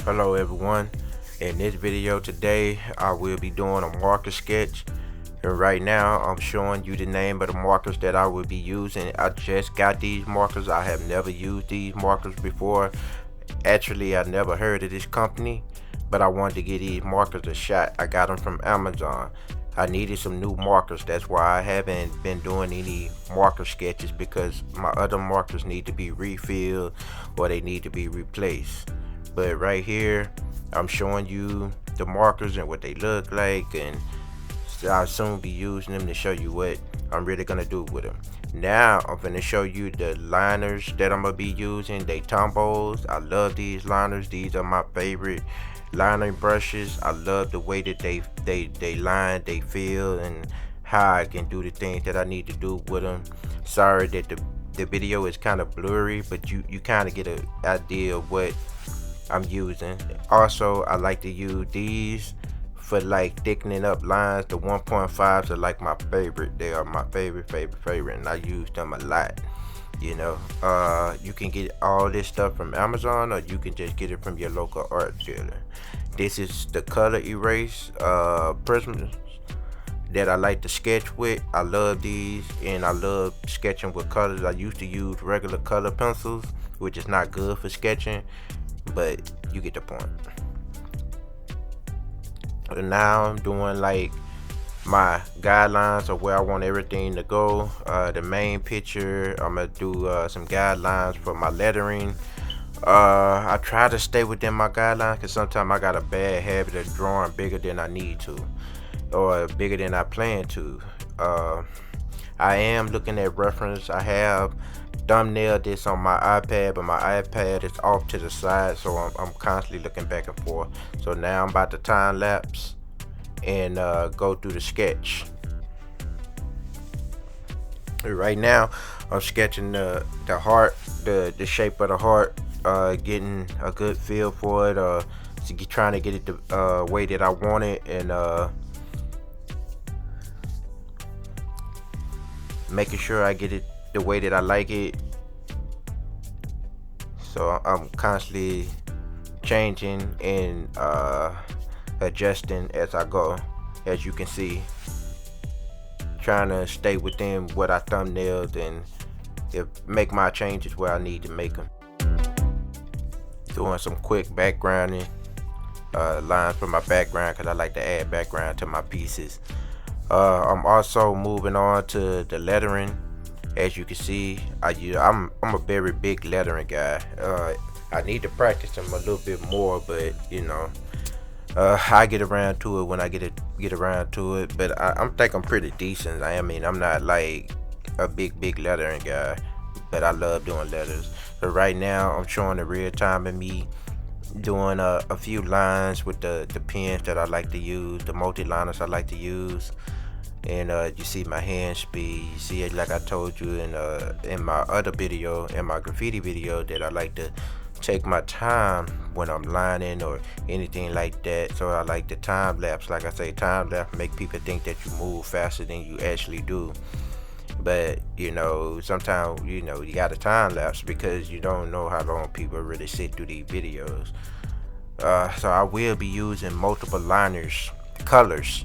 Hello everyone. In this video today I will be doing a marker sketch, and right now I'm showing you the name of the markers that I will be using. I just got these markers. I have never used these markers before. Actually, I never heard of this company, but I wanted to give these markers a shot. I got them from Amazon. I needed some new markers. That's why I haven't been doing any marker sketches, because my other markers need to be refilled or they need to be replaced. But right here I'm showing you the markers and what they look like, and I'll soon be using them to show you what I'm really gonna do with them. Now I'm gonna show you the liners that I'm gonna be using. They Tombows. I love these liners. These are my favorite liner brushes. I love the way that they line, they feel, and how I can do the things that I need to do with them. Sorry that the video is kind of blurry, but you kind of get an idea of what I'm using. Also, I like to use these for like thickening up lines. The 1.5s are like my favorite. They are my favorite, and I use them a lot. You can get all this stuff from Amazon, or you can just get it from your local art dealer. This is the color erase prisms that I like to sketch with. I love these, and I love sketching with colors. I used to use regular color pencils, which is not good for sketching, but you get the point. And now I'm doing like my guidelines of where I want everything to go. The main picture, I'm gonna do some guidelines for my lettering. I try to stay within my guidelines, because sometimes I got a bad habit of drawing bigger than I need to, or bigger than I plan to. I am looking at reference. I have thumbnailed this on my iPad, but my iPad is off to the side, so I'm constantly looking back and forth. So now I'm about to time lapse and go through the sketch. Right now I'm sketching the heart, the shape of the heart, getting a good feel for it, trying to get it the way that I want it, and making sure I get it the way that I like it. So I'm constantly changing and adjusting as I go, as you can see, trying to stay within what I thumbnailed and make my changes where I need to make them. Doing some quick backgrounding lines for my background, because I like to add background to my pieces. I'm also moving on to the lettering. As you can see, I'm a very big lettering guy. I need to practice them a little bit more, but I get around to it when I get around to it. But I think I'm pretty decent. I'm not like a big lettering guy, but I love doing letters. But right now I'm showing the real time of me doing a few lines with the pens that I like to use, the multi-liners I like to use. And you see my hand speed. You see it, like I told you in my other video, in my graffiti video, that I like to take my time when I'm lining or anything like that. So I like the time lapse. Like I say, time lapse make people think that you move faster than you actually do. But sometimes you got a time lapse because you don't know how long people really sit through these videos. So I will be using multiple liners, colors,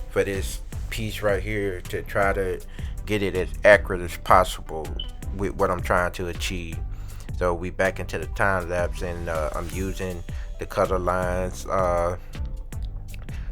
for this piece right here, to try to get it as accurate as possible with what I'm trying to achieve. So we back into the time lapse, and I'm using the color lines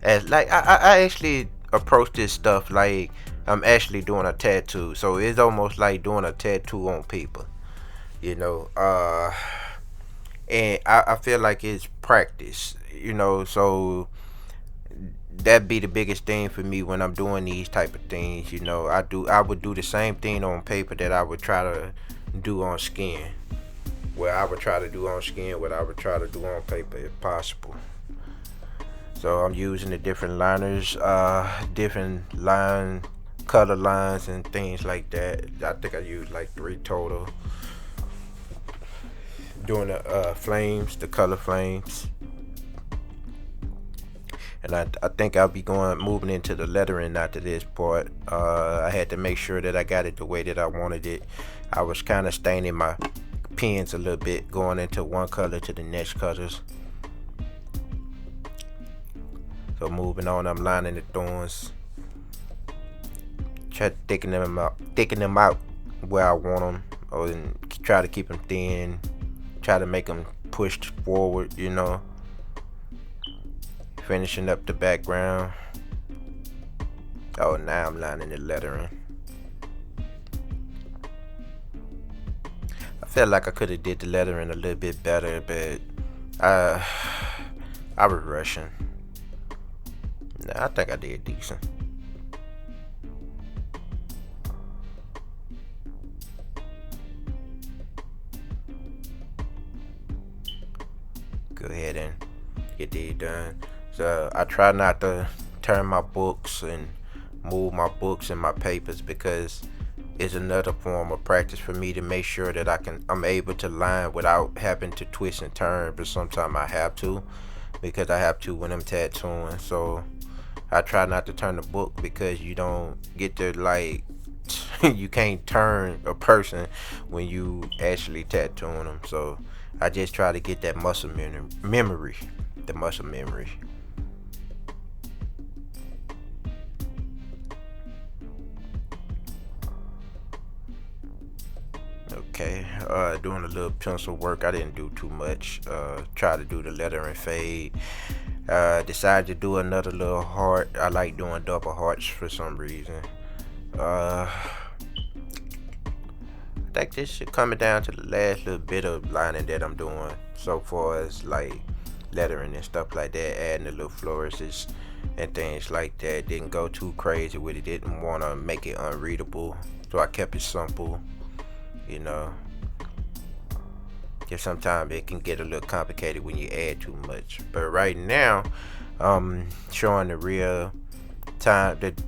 as like I actually approach this stuff like I'm actually doing a tattoo. So it's almost like doing a tattoo on paper, and I feel like it's practice, so that be the biggest thing for me when I'm doing these type of things. I would do the same thing on paper that I would try to do on skin. Where I would try to do on skin what I would try to do on paper if possible. So I'm using the different liners, different color lines and things like that. I think I used like 3 total. Doing the flames, the color flames. And I think I'll be moving into the lettering after this part. I had to make sure that I got it the way that I wanted it. I was kind of staining my pens a little bit, going into one color to the next colors. So moving on, I'm lining the thorns, try to thicken them out where I want them, or try to keep them thin, try to make them pushed forward, finishing up the background. Oh, now I'm lining the lettering. I felt like I could have did the lettering a little bit better, but I was rushing. Nah, I think I did decent. Go ahead and get these done. So I try not to turn my books and move my books and my papers, because it's another form of practice for me to make sure that I'm able to line without having to twist and turn. But sometimes I have to, because I have to when I'm tattooing. So I try not to turn the book, because you don't get to you can't turn a person when you actually tattooing them. So I just try to get that muscle memory, the muscle memory. Okay, doing a little pencil work. I didn't do too much. Try to do the lettering fade. Decided to do another little heart. I like doing double hearts for some reason. I think this should coming down to the last little bit of lining that I'm doing so far as like lettering and stuff like that, adding a little flourishes and things like that. Didn't go too crazy with it, didn't want to make it unreadable, so I kept it simple, because sometimes it can get a little complicated when you add too much. But right now, showing the real time that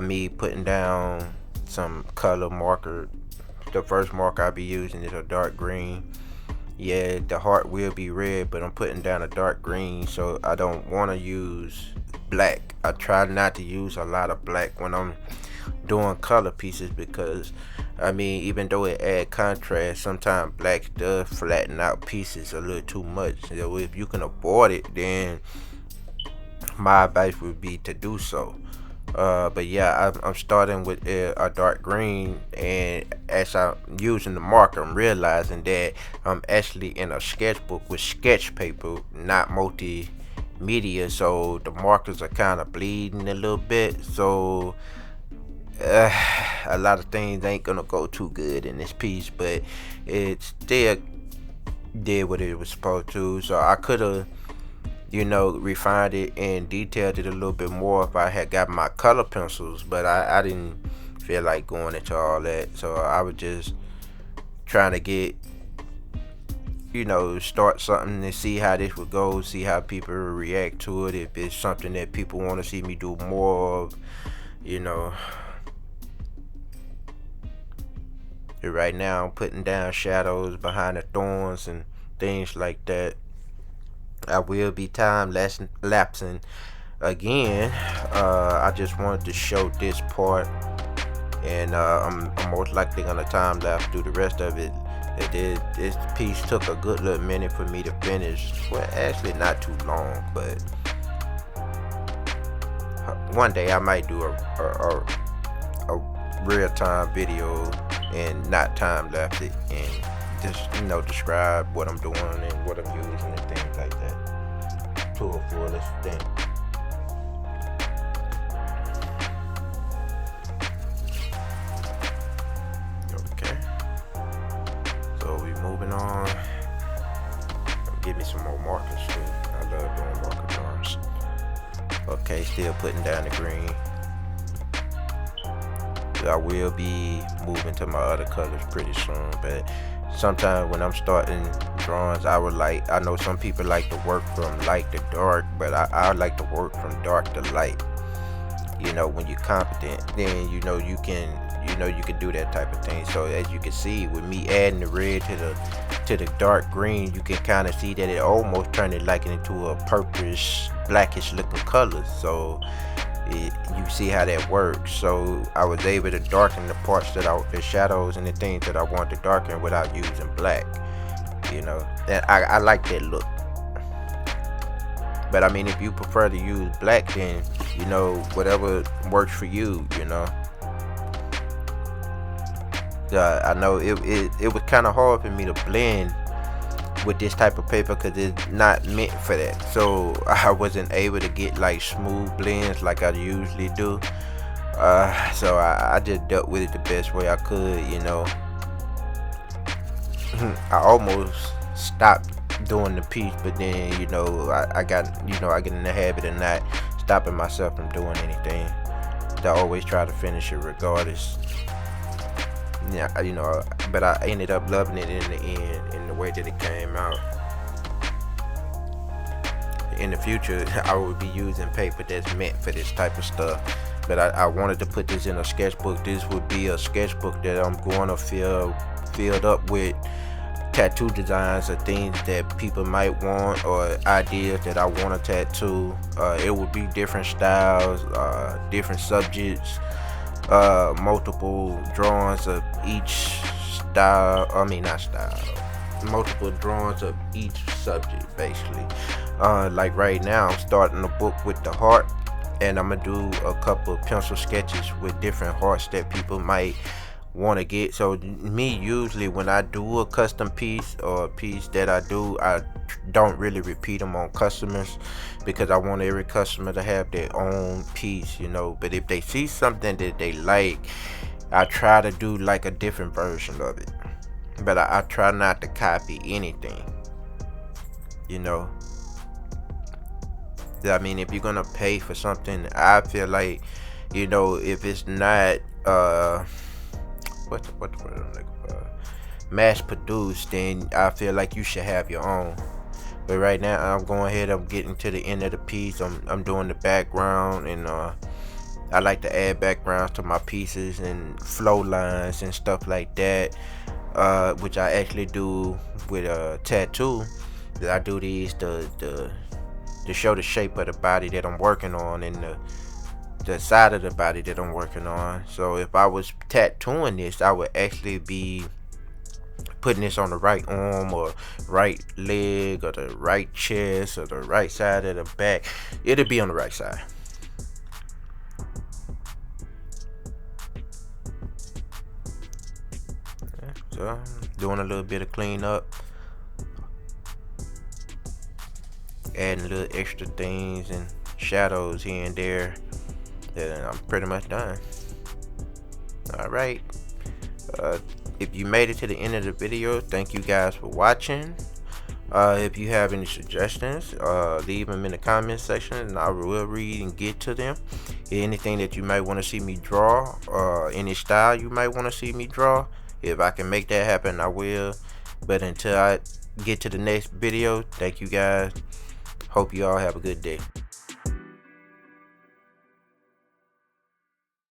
me putting down some color marker. The first marker I'll be using is a dark green. Yeah, the heart will be red, but I'm putting down a dark green, so I don't want to use black. I try not to use a lot of black when I'm doing color pieces, because even though it add contrast, sometimes black does flatten out pieces a little too much. So if you can avoid it, then my advice would be to do so. But yeah, I'm starting with a dark green, and as I'm using the marker, I'm realizing that I'm actually in a sketchbook with sketch paper, not multimedia, so the markers are kind of bleeding a little bit. So a lot of things ain't gonna go too good in this piece, but it still did what it was supposed to. So I could have refined it and detailed it a little bit more if I had got my color pencils, but I didn't feel like going into all that. So I was just trying to get, start something and see how this would go, see how people react to it, if it's something that people want to see me do more of, Right now I'm putting down shadows behind the thorns and things like that. I will be time lapsing again. I just wanted to show this part, and I'm most likely gonna time lapse through the rest of it. This piece took a good little minute for me to finish. Well, actually not too long, but one day I might do a real time video and not time lapse it, and just describe what I'm doing and what I'm using and things like that to a full extent. Okay, so we moving on. Give me some more markers too. I love doing marker drawings. Okay, still putting down the green. I will be moving to my other colors pretty soon, but sometimes when I'm starting drawings, I know some people like to work from light to dark, but I like to work from dark to light. When you're competent, then you can do that type of thing. So as you can see, with me adding the red to the dark green, you can kind of see that it almost turned it into a purplish, blackish looking color. So you see how that works. So I was able to darken the parts the shadows and the things that I want to darken without using black. And I like that look. But I mean, if you prefer to use black, then you know, whatever works for you, you know. I know it was kind of hard for me to blend with this type of paper because it's not meant for that, so I wasn't able to get like smooth blends like I usually do. So I just dealt with it the best way I could, you know. I almost stopped doing the piece, but then, you know, I got, you know, I get in the habit of not stopping myself from doing anything. I always try to finish it regardless. Yeah, you know, but I ended up loving it in the end, in the way that it came out. In the future, I would be using paper that's meant for this type of stuff. But I wanted to put this in a sketchbook. This would be a sketchbook that I'm going to filled up with tattoo designs or things that people might want, or ideas that I want to tattoo. It would be different styles, different subjects, multiple drawings of each style. I mean, not style. Multiple drawings of each subject, basically. Like right now, I'm starting a book with the heart, and I'm gonna do a couple of pencil sketches with different hearts that people might want to get. So me, usually when I do a custom piece or a piece that I don't really repeat them on customers, because I want every customer to have their own piece, you know. But if they see something that they like, I try to do like a different version of it. But I try not to copy anything, you know. I mean, if you're gonna pay for something, I feel like, you know, if it's not what the word I'm looking for, mass produced, then I feel like you should have your own. But right now, I'm going ahead, I'm getting to the end of the piece. I'm doing the background, and I like to add backgrounds to my pieces and flow lines and stuff like that, which I actually do with a tattoo. I do these to show the shape of the body that I'm working on, and the side of the body that I'm working on. So if I was tattooing this, I would actually be putting this on the right arm or right leg or the right chest or the right side of the back. It'll be on the right side. So I'm doing a little bit of cleanup, adding little extra things and shadows here and there, and I'm pretty much done. Alright, if you made it to the end of the video, thank you guys for watching. If you have any suggestions, leave them in the comment section and I will read and get to them. Anything that you might want to see me draw, any style you might want to see me draw, if I can make that happen, I will. But until I get to the next video, thank you guys. Hope you all have a good day.